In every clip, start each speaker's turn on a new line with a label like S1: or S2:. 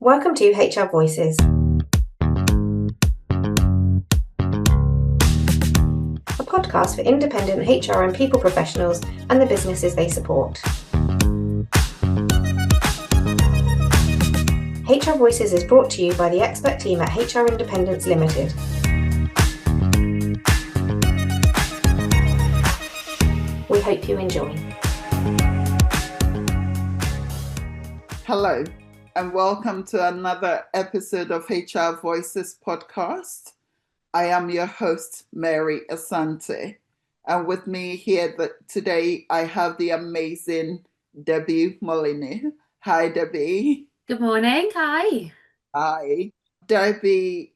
S1: Welcome to HR Voices, a podcast for independent HR and people professionals and the businesses they support. HR Voices is brought to you by the expert team at HR Independence Limited. We hope you enjoy.
S2: Hello, and welcome to another episode of HR Voices podcast. I am your host, Mary Asante, and with me here today, I have the amazing Debbie Molyneux. Hi, Debbie.
S3: Good morning. Hi.
S2: Hi. Debbie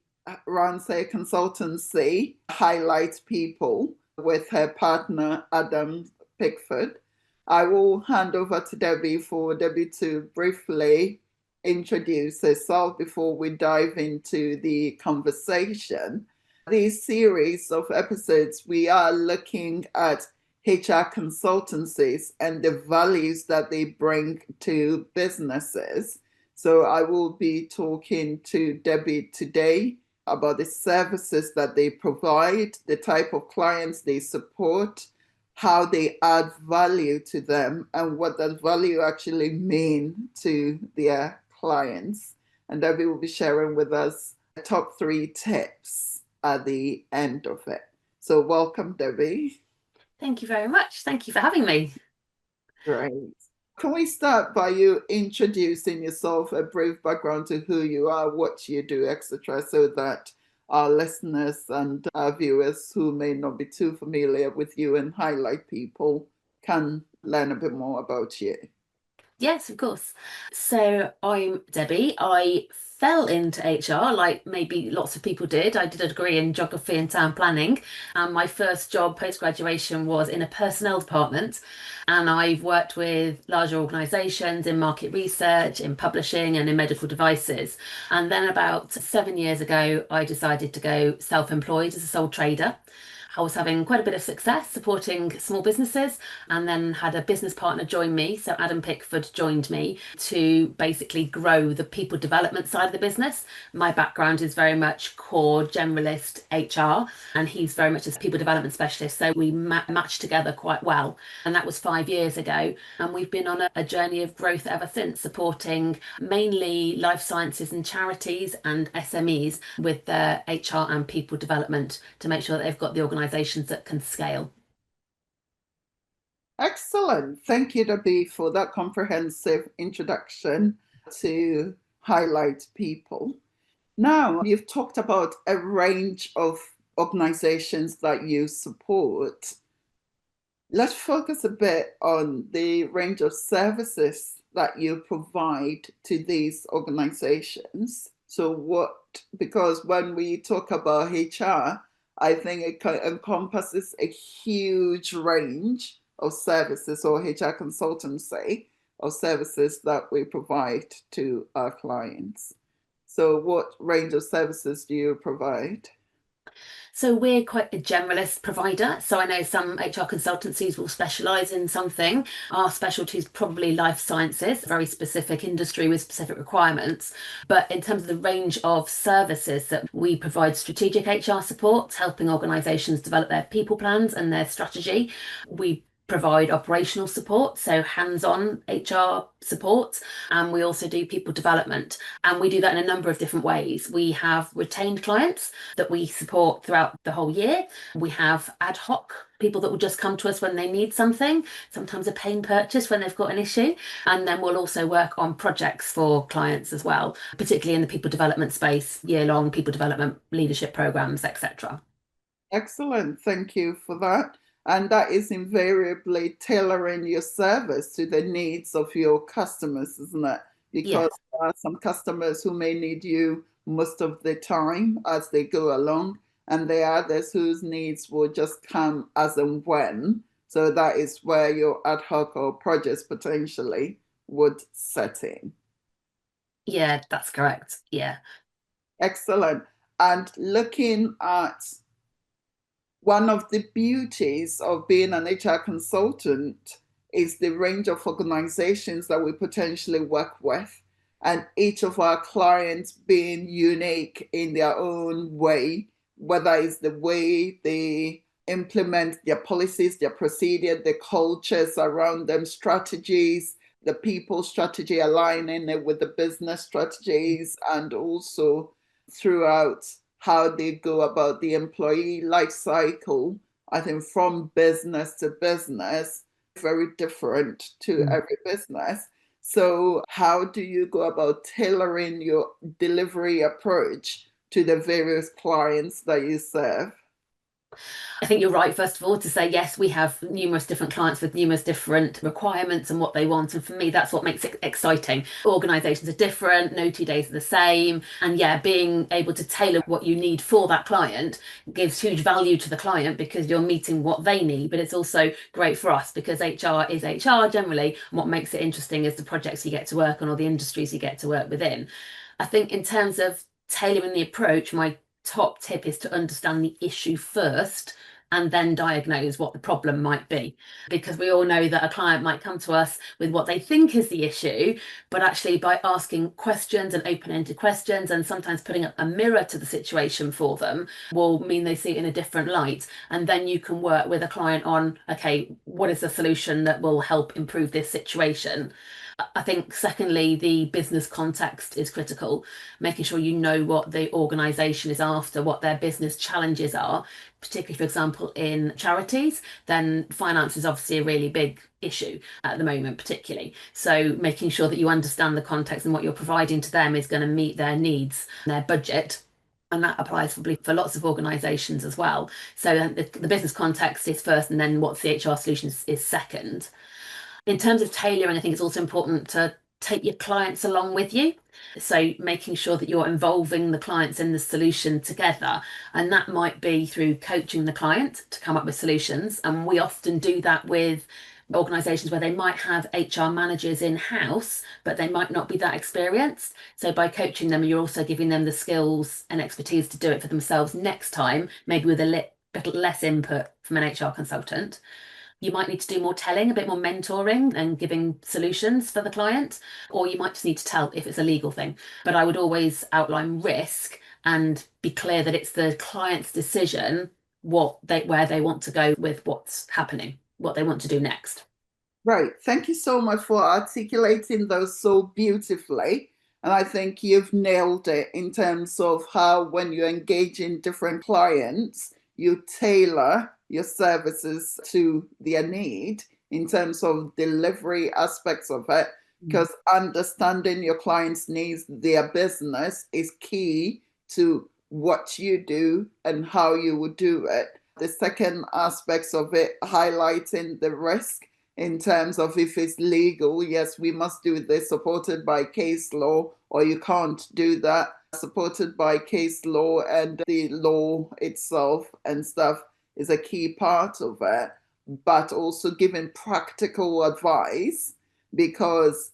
S2: runs a consultancy, highlights people with her partner, Adam Pickford. I will hand over to Debbie for Debbie to briefly introduce herself before we dive into the conversation. This series of episodes, we are looking at HR consultancies and the values that they bring to businesses. So I will be talking to Debbie today about the services that they provide, the type of clients they support, how they add value to them, and what that value actually means to their clients. And Debbie will be sharing with us the top 3 tips at the end of it. So welcome, Debbie.
S3: Thank you very much. Thank you for having me.
S2: Great. Can we start by you introducing yourself, a brief background to who you are, what you do, etc., so that our listeners and our viewers who may not be too familiar with you and highlight people can learn a bit more about you?
S3: Yes, of course. So I'm Debbie. I fell into HR like maybe lots of people did. I did a degree in geography and town planning, and my first job post-graduation was in a personnel department. And I've worked with larger organisations in market research, in publishing and in medical devices. And then about 7 years ago, I decided to go self-employed as a sole trader. I was having quite a bit of success supporting small businesses, and then had a business partner join me. So Adam Pickford joined me to basically grow the people development side of the business. My background is very much core generalist HR, and he's very much a people development specialist. So we matched together quite well. And that was 5 years ago. And we've been on a journey of growth ever since, supporting mainly life sciences and charities and SMEs with their HR and people development to make sure that they've got the organisations that can scale.
S2: Excellent. Thank you, Debbie, for that comprehensive introduction to highlight people. Now, you've talked about a range of organizations that you support. Let's focus a bit on the range of services that you provide to these organizations. So because when we talk about HR, I think it encompasses a huge range of services, or HR consultancy of services that we provide to our clients. So what range of services do you provide?
S3: So we're quite a generalist provider. So I know some HR consultancies will specialise in something. Our specialty is probably life sciences, a very specific industry with specific requirements. But in terms of the range of services that we provide, strategic HR support, helping organisations develop their people plans and their strategy. We provide operational support, so hands-on HR support, and we also do people development, and we do that in a number of different ways. We have retained clients that we support throughout the whole year. We have ad hoc people that will just come to us when they need something, sometimes a pain purchase when they've got an issue, and then we'll also work on projects for clients as well, particularly in the people development space, year-long people development, leadership programs, etc.
S2: Excellent, thank you for that. And that is invariably tailoring your service to the needs of your customers, isn't it? Because there are some customers who may need you most of the time as they go along, and there are others whose needs will just come as and when. So that is where your ad hoc or projects potentially would set in.
S3: Yeah, that's correct. Yeah.
S2: Excellent. And looking at one of the beauties of being an HR consultant is the range of organizations that we potentially work with. and each of our clients being unique in their own way, whether it's the way they implement their policies, their procedure, the cultures around them, strategies, the people strategy, aligning it with the business strategies, and also throughout how they go about the employee life cycle. I think from business to business, very different to every business. So, how do you go about tailoring your delivery approach to the various clients that you serve?
S3: I think you're right, first of all, to say, yes, we have numerous different clients with numerous different requirements and what they want. And for me, that's what makes it exciting. Organizations are different, no 2 days are the same. And yeah, being able to tailor what you need for that client gives huge value to the client because you're meeting what they need. But it's also great for us because HR is HR generally. And what makes it interesting is the projects you get to work on or the industries you get to work within. I think in terms of tailoring the approach, my top tip is to understand the issue first and then diagnose what the problem might be. Because we all know that a client might come to us with what they think is the issue, but actually by asking questions and open-ended questions and sometimes putting up a mirror to the situation for them will mean they see it in a different light. And then you can work with a client on, okay, what is the solution that will help improve this situation? I think, secondly, the business context is critical, making sure you know what the organisation is after, what their business challenges are, particularly, for example, in charities, then finance is obviously a really big issue at the moment, particularly. So making sure that you understand the context and what you're providing to them is going to meet their needs, their budget. And that applies probably for lots of organisations as well. So the business context is first, and then what's the HR solution is second. In terms of tailoring, I think it's also important to take your clients along with you. So making sure that you're involving the clients in the solution together. And that might be through coaching the client to come up with solutions. And we often do that with organizations where they might have HR managers in-house, but they might not be that experienced. So by coaching them, you're also giving them the skills and expertise to do it for themselves next time, maybe with a little less input from an HR consultant. You might need to do more telling, a bit more mentoring and giving solutions for the client, or you might just need to tell if it's a legal thing. But I would always outline risk and be clear that it's the client's decision where they want to go with what's happening, what they want to do next.
S2: Right. Thank you so much for articulating those so beautifully. And I think you've nailed it in terms of how, when you engage in different clients, you tailor your services to their need in terms of delivery aspects of it, because understanding your clients' needs, their business, is key to what you do and how you would do it. The second aspects of it, highlighting the risk in terms of if it's legal, yes, we must do this supported by case law, or you can't do that supported by case law, and the law itself and stuff is a key part of it, but also giving practical advice, because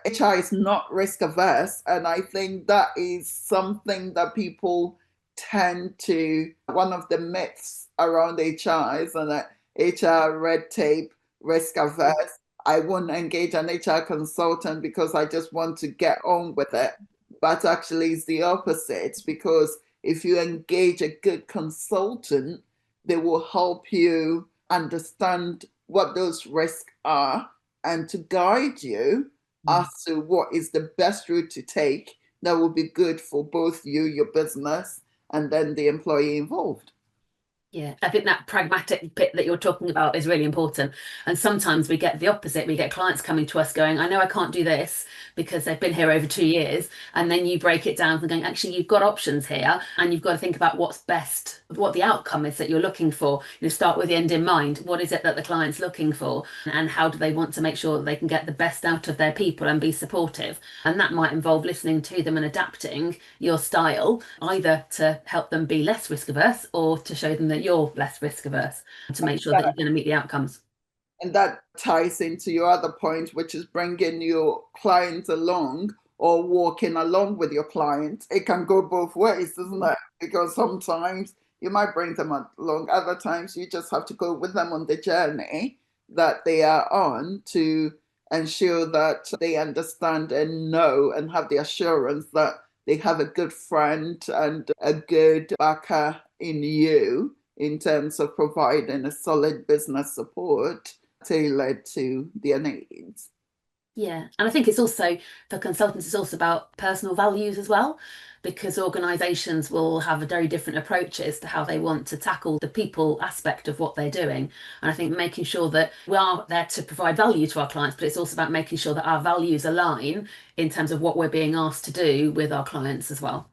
S2: HR is not risk averse. And I think that is something that people tend to, one of the myths around HR is that HR red tape, risk averse. I won't engage an HR consultant because I just want to get on with it. But actually, it's the opposite, because if you engage a good consultant, they will help you understand what those risks are and to guide you as to what is the best route to take that will be good for both you, your business, and then the employee involved.
S3: Yeah, I think that pragmatic bit that you're talking about is really important. And sometimes we get the opposite. We get clients coming to us going, I know I can't do this because they've been here over 2 years. And then you break it down and going, actually, you've got options here and you've got to think about what's best, what the outcome is that you're looking for. You start with the end in mind. What is it that the client's looking for? And how do they want to make sure that they can get the best out of their people and be supportive? And that might involve listening to them and adapting your style, either to help them be less risk averse or to show them that you're less risk averse, to make sure that you're going to meet the outcomes.
S2: And that ties into your other point, which is bringing your client along or walking along with your client. It can go both ways, isn't it? Because sometimes you might bring them along, other times you just have to go with them on the journey that they are on to ensure that they understand and know and have the assurance that they have a good friend and a good backer in you in terms of providing a solid business support tailored to their needs.
S3: Yeah, and I think it's also, for consultants, it's also about personal values as well, because organisations will have very different approaches to how they want to tackle the people aspect of what they're doing. And I think making sure that we are there to provide value to our clients, but it's also about making sure that our values align in terms of what we're being asked to do with our clients as well.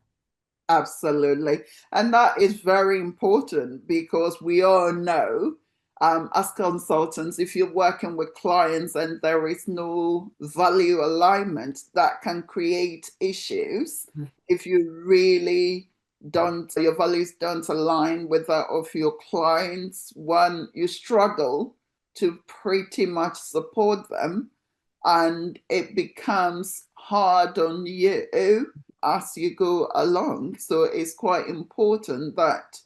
S2: Absolutely. And that is very important because we all know, as consultants, if you're working with clients and there is no value alignment, that can create issues. If you really your values don't align with that of your clients, one, you struggle to pretty much support them, and it becomes hard on you as you go along. So it's quite important that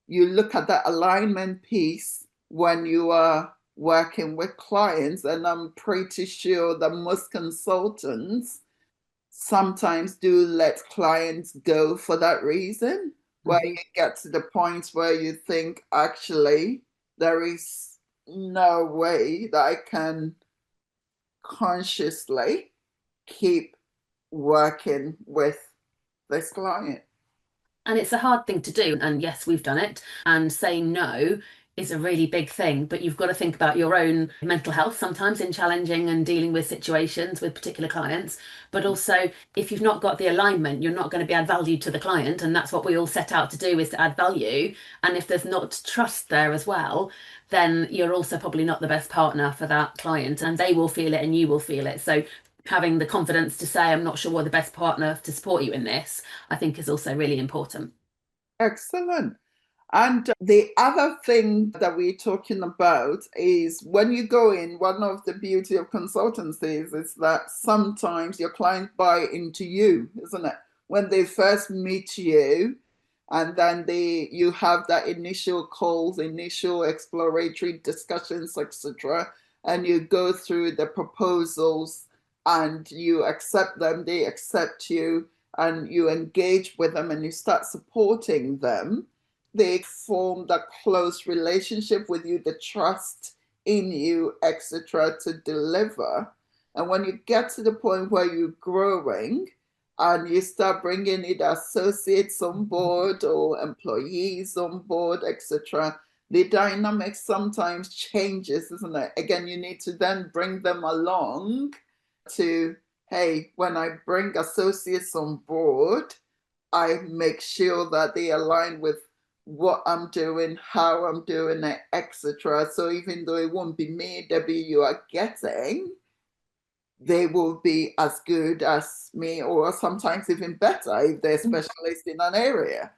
S2: you look at that alignment piece when you are working with clients. And I'm pretty sure that most consultants sometimes do let clients go for that reason, where you get to the point where you think, actually, there is no way that I can consciously keep working with this client.
S3: And it's a hard thing to do. And yes, we've done it. And saying no is a really big thing. But you've got to think about your own mental health sometimes in challenging and dealing with situations with particular clients. But also, if you've not got the alignment, you're not going to be add value to the client. And that's what we all set out to do, is to add value. And if there's not trust there as well, then you're also probably not the best partner for that client. And they will feel it and you will feel it. So having the confidence to say, I'm not sure we're the best partner to support you in this, I think is also really important.
S2: Excellent. And the other thing that we're talking about is when you go in, one of the beauty of consultancies is that sometimes your clients buy into you, isn't it? When they first meet you, and then you have that initial calls, initial exploratory discussions, etc., and you go through the proposals and you accept them, they accept you, and you engage with them and you start supporting them. They form that close relationship with you, the trust in you, etc., to deliver. And when you get to the point where you're growing and you start bringing either associates on board or employees on board, etc., the dynamic sometimes changes, isn't it? Again, you need to then bring them along to, hey, when I bring associates on board, I make sure that they align with what I'm doing, how I'm doing it, etc. So even though it won't be me, Debbie, you are getting, they will be as good as me, or sometimes even better if they're specialists in an area.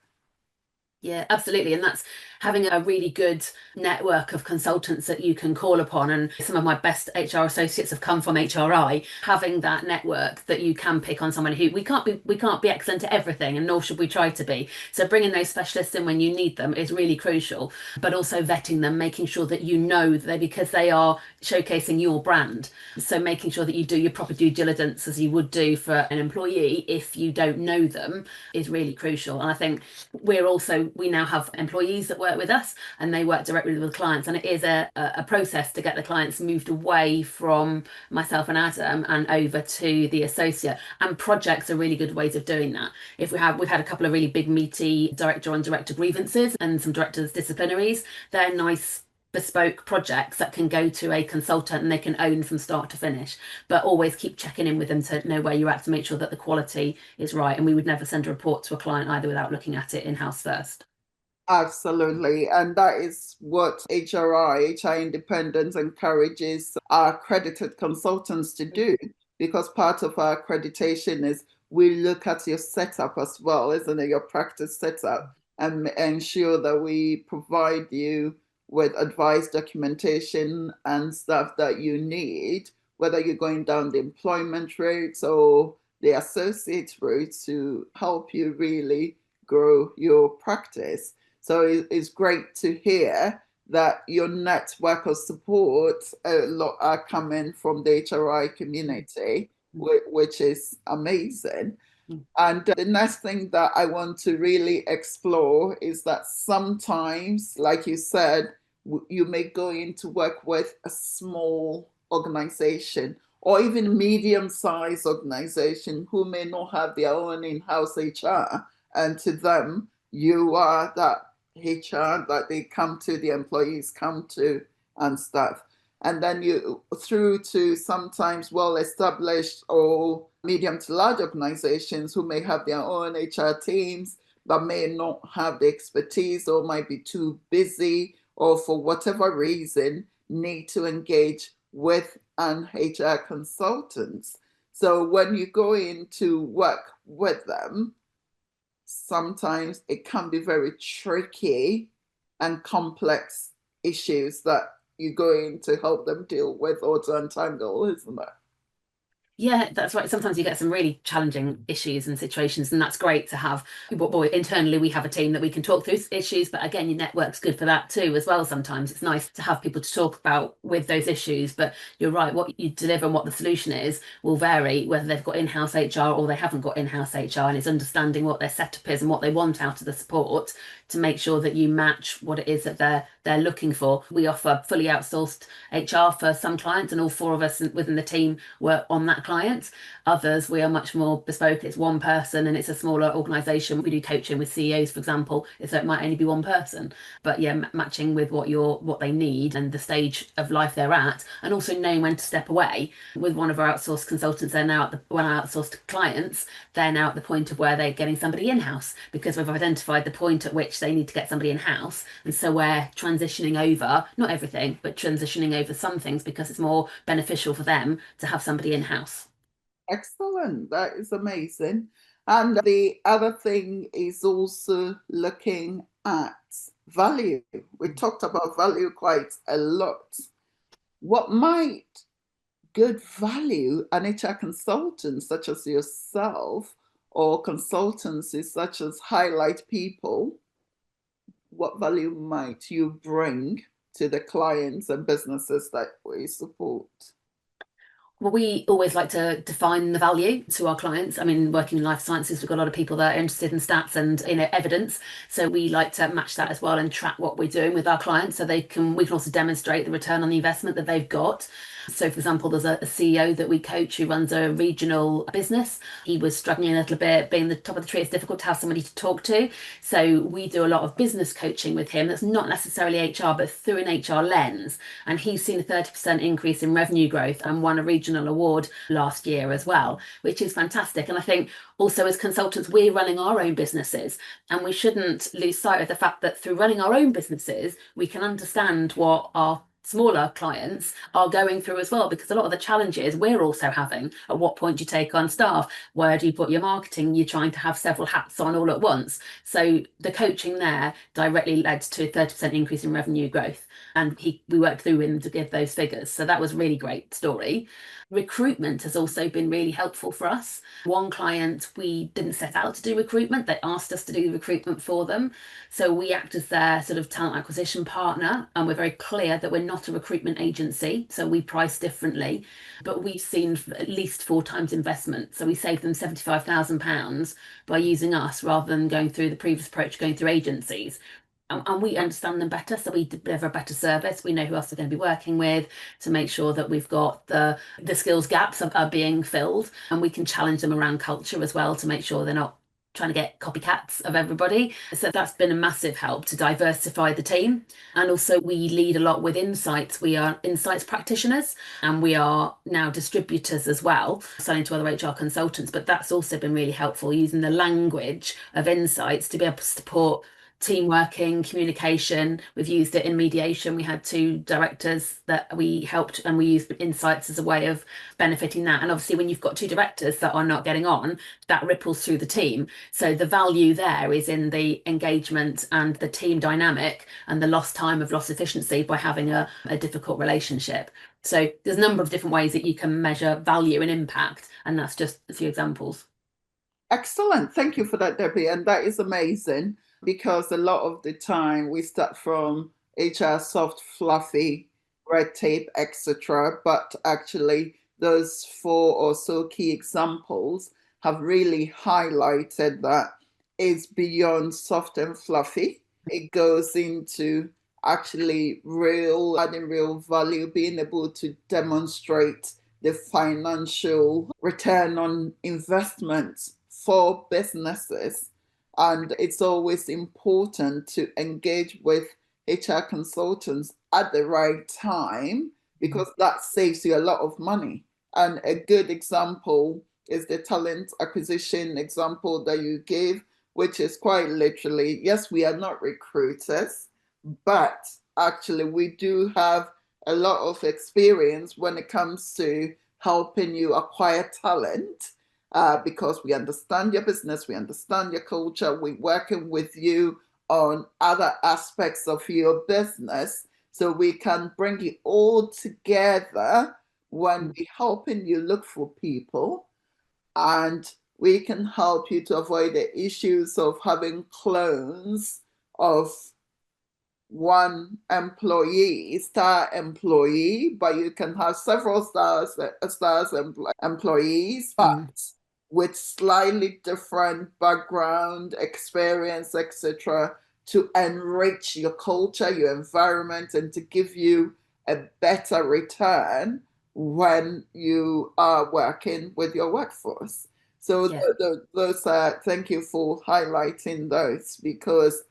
S3: Yeah, absolutely. And that's having a really good network of consultants that you can call upon. And some of my best HR associates have come from HRI. Having that network that you can pick on someone who we can't be excellent at everything, and nor should we try to be. So bringing those specialists in when you need them is really crucial, but also vetting them, making sure that you know that because they are showcasing your brand. So making sure that you do your proper due diligence as you would do for an employee if you don't know them is really crucial. And I think we now have employees that work with us and they work directly with clients, and it is a process to get the clients moved away from myself and Adam and over to the associate. And projects are really good ways of doing that. We've had a couple of really big meaty director on director grievances and some directors disciplinaries. They're nice bespoke projects that can go to a consultant and they can own from start to finish, but always keep checking in with them to know where you're at, to make sure that the quality is right. And we would never send a report to a client either without looking at it in-house first.
S2: Absolutely. And that is what HR Independence encourages our accredited consultants to do, because part of our accreditation is we look at your setup as well, isn't it? Your practice setup, and ensure that we provide you with advice, documentation, and stuff that you need, whether you're going down the employment route or the associate route, to help you really grow your practice. So it's great to hear that your network of support, a lot are coming from the HRI community, which is amazing. And the next thing that I want to really explore is that sometimes, like you said, you may go in to work with a small organization or even medium-sized organization who may not have their own in-house HR. And to them, you are that HR that they come to, the employees come to and stuff. And then you through to sometimes well-established or medium to large organizations who may have their own HR teams but may not have the expertise or might be too busy or for whatever reason need to engage with an HR consultant. So when you go in to work with them, sometimes it can be very tricky and complex issues that you're going to help them deal with or to untangle, isn't it?
S3: Yeah, that's right. Sometimes you get some really challenging issues and situations, and that's great to have. Internally, we have a team that we can talk through issues, but again, your network's good for that too, as well. Sometimes it's nice to have people to talk about with those issues, but you're right, what you deliver and what the solution is will vary, whether they've got in-house HR or they haven't got in-house HR, and it's understanding what their setup is and what they want out of the support to make sure that you match what it is that they're looking for. We offer fully outsourced HR for some clients, and all four of us within the team work on that client. Others, we are much more bespoke. It's one person and it's a smaller organization. We do coaching with CEOs, for example, so it might only be one person. But yeah, matching with what they need and the stage of life they're at, and also knowing when to step away. With one of our outsourced consultants, they're now when I outsourced clients, they're now at the point of where they're getting somebody in-house because we've identified the point at which they need to get somebody in-house. And so we're transitioning over, not everything, but transitioning over some things because it's more beneficial for them to have somebody in-house.
S2: Excellent. That is amazing. And the other thing is also looking at value. We talked about value quite a lot. What might good value an HR consultant such as yourself or consultancies such as Highlight People, what value might you bring to the clients and businesses that we support?
S3: Well, we always like to define the value to our clients. I mean, working in life sciences, we've got a lot of people that are interested in stats and evidence. So we like to match that as well and track what we're doing with our clients so we can also demonstrate the return on the investment that they've got. So, for example, there's a CEO that we coach who runs a regional business. He was struggling a little bit, being the top of the tree. It's difficult to have somebody to talk to. So we do a lot of business coaching with him. That's not necessarily HR, but through an HR lens. And he's seen a 30% increase in revenue growth and won a regional award last year as well, which is fantastic. And I think also as consultants, we're running our own businesses, and we shouldn't lose sight of the fact that through running our own businesses, we can understand what our smaller clients are going through as well, because a lot of the challenges we're also having. At what point do you take on staff? Where do you put your marketing? You're trying to have several hats on all at once. So the coaching there directly led to a 30% increase in revenue growth, and we worked through him to give those figures. So that was a really great story. Recruitment has also been really helpful for us. One client, we didn't set out to do recruitment. They asked us to do the recruitment for them. So we act as their sort of talent acquisition partner, and we're very clear that we're not a recruitment agency. So we price differently, but we've seen at least 4 times investment. So we saved them £75,000 by using us rather than going through the previous approach, going through agencies. And we understand them better, so we deliver a better service. We know who else we're going to be working with to make sure that we've got the skills gaps are being filled, and we can challenge them around culture as well to make sure they're not trying to get copycats of everybody. So that's been a massive help to diversify the team. And also we lead a lot with insights. We are insights practitioners, and we are now distributors as well, selling to other HR consultants. But that's also been really helpful, using the language of insights to be able to support team working, communication. We've used it in mediation. We had 2 directors that we helped, and we used insights as a way of benefiting that. And obviously when you've got 2 directors that are not getting on, that ripples through the team. So the value there is in the engagement and the team dynamic and the lost efficiency by having a difficult relationship. So there's a number of different ways that you can measure value and impact, and that's just a few examples.
S2: Excellent. Thank you for that, Debbie. And that is amazing, because a lot of the time we start from HR soft, fluffy, red tape, etc. But actually, those 4 or so key examples have really highlighted that it's beyond soft and fluffy. It goes into actually adding real value, being able to demonstrate the financial return on investment for businesses. And it's always important to engage with HR consultants at the right time because that saves you a lot of money. And a good example is the talent acquisition example that you gave, which is quite literally, yes, we are not recruiters, but actually we do have a lot of experience when it comes to helping you acquire talent because we understand your business, we understand your culture, we're working with you on other aspects of your business so we can bring it all together when we're helping you look for people, and we can help you to avoid the issues of having clones of one star employee, but you can have several employees, but with slightly different background, experience, etc., to enrich your culture, your environment, and to give you a better return when you are working with your workforce. So those are, thank you for highlighting those, because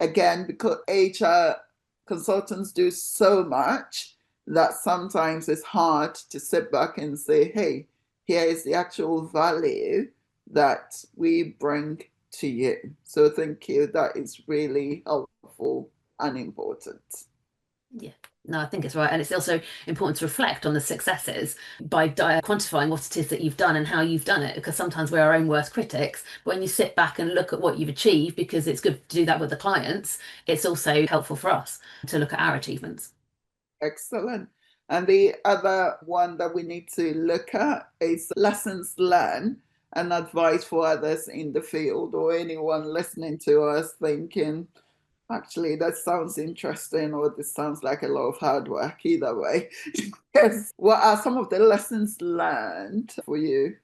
S2: again, because HR consultants do so much that sometimes it's hard to sit back and say, hey, here is the actual value that we bring to you. So thank you. That is really helpful and important.
S3: Yeah. No, I think it's right. And it's also important to reflect on the successes by quantifying what it is that you've done and how you've done it, because sometimes we're our own worst critics. But when you sit back and look at what you've achieved, because it's good to do that with the clients, it's also helpful for us to look at our achievements.
S2: Excellent. And the other one that we need to look at is lessons learned and advice for others in the field, or anyone listening to us thinking, actually, that sounds interesting, or this sounds like a lot of hard work. Either way. Yes. What are some of the lessons learned for you?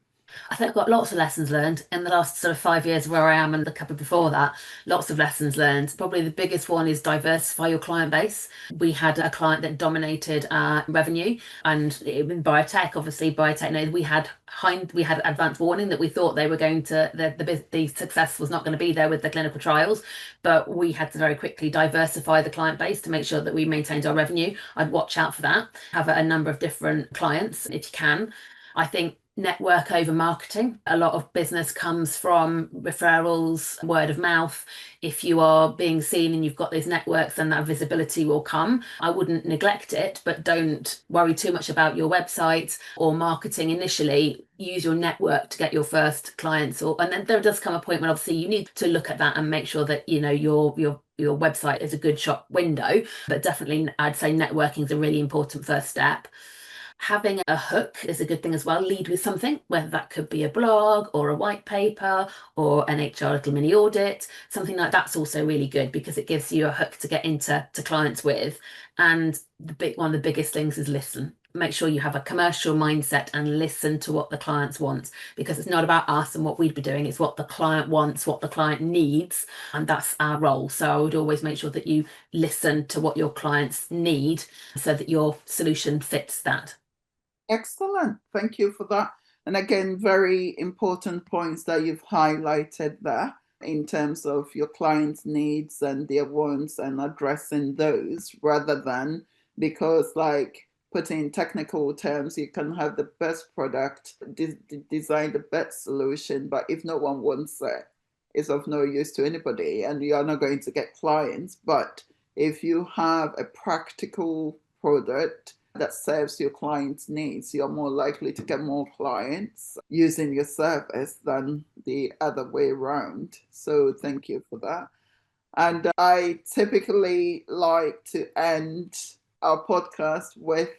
S3: I think I've got lots of lessons learned in the last sort of 5 years where I am and the couple before that. Lots of lessons learned. Probably the biggest one is diversify your client base. We had a client that dominated our revenue, and in biotech, obviously biotech. No, we had advance warning that we thought they were going to the success was not going to be there with the clinical trials, but we had to very quickly diversify the client base to make sure that we maintained our revenue. I'd watch out for that. Have a number of different clients if you can. I think network over marketing. A lot of business comes from referrals, word of mouth. If you are being seen and you've got those networks, then that visibility will come. I wouldn't neglect it, but don't worry too much about your website or marketing initially. Use your network to get your first clients, and then there does come a point when obviously you need to look at that and make sure that your website is a good shop window. But definitely I'd say networking is a really important first step. Having a hook is a good thing as well. Lead with something, whether that could be a blog or a white paper or an HR little mini audit. Something like that's also really good because it gives you a hook to get into clients with. And one of the biggest things is listen. Make sure you have a commercial mindset and listen to what the clients want, because it's not about us and what we'd be doing. It's what the client wants, what the client needs, and that's our role. So I would always make sure that you listen to what your clients need so that your solution fits that.
S2: Excellent. Thank you for that. And again, very important points that you've highlighted there in terms of your clients' needs and their wants and addressing those, rather than, because like putting technical terms, you can have the best product, design the best solution, but if no one wants it, it's of no use to anybody and you're not going to get clients. But if you have a practical product that serves your client's needs, you're more likely to get more clients using your service than the other way around. So thank you for that. And I typically like to end our podcast with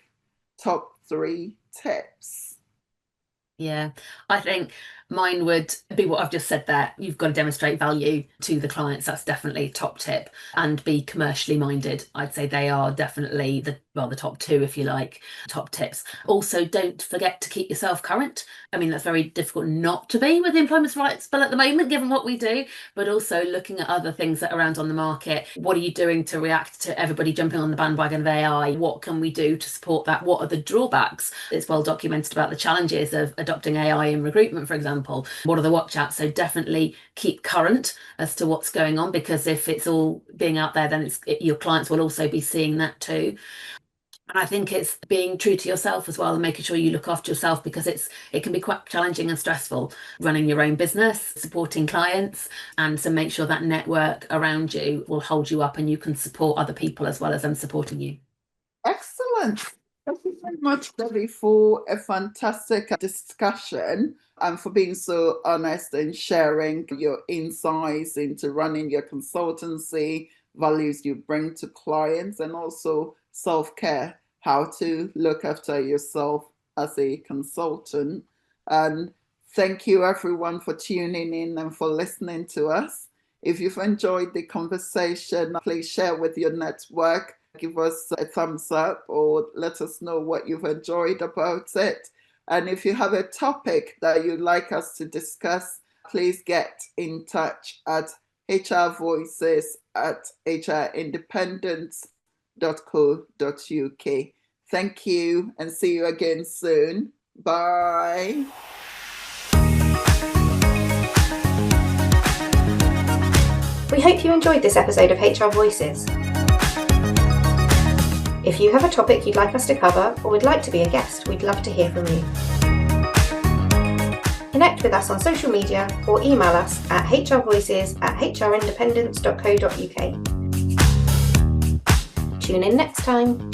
S2: top 3 tips.
S3: Yeah, I think Mine would be what I've just said there. You've got to demonstrate value to the clients. That's definitely top tip. And be commercially minded. I'd say they are definitely the top two, if you like, top tips. Also, don't forget to keep yourself current. I mean, that's very difficult not to be with the Employment Rights Bill at the moment, given what we do, but also looking at other things that are around on the market. What are you doing to react to everybody jumping on the bandwagon of AI? What can we do to support that? What are the drawbacks? It's well documented about the challenges of adopting AI in recruitment, for example. What are the watch outs? So definitely keep current as to what's going on, because if it's all being out there, then your clients will also be seeing that too. And I think it's being true to yourself as well and making sure you look after yourself, because it can be quite challenging and stressful running your own business, supporting clients. And so make sure that network around you will hold you up and you can support other people as well as them supporting you.
S2: Excellent. Thank you very much, Debbie, for a fantastic discussion and for being so honest and sharing your insights into running your consultancy, values you bring to clients, and also self-care, how to look after yourself as a consultant. And thank you everyone for tuning in and for listening to us. If you've enjoyed the conversation, please share with your network. Give us a thumbs up or let us know what you've enjoyed about it. And if you have a topic that you'd like us to discuss, please get in touch at hrvoices@hrindependence.co.uk. Thank you and see you again soon. Bye.
S1: We hope you enjoyed this episode of HR Voices. If you have a topic you'd like us to cover or would like to be a guest, we'd love to hear from you. Connect with us on social media or email us at hrvoices@hrindependence.co.uk. Tune in next time.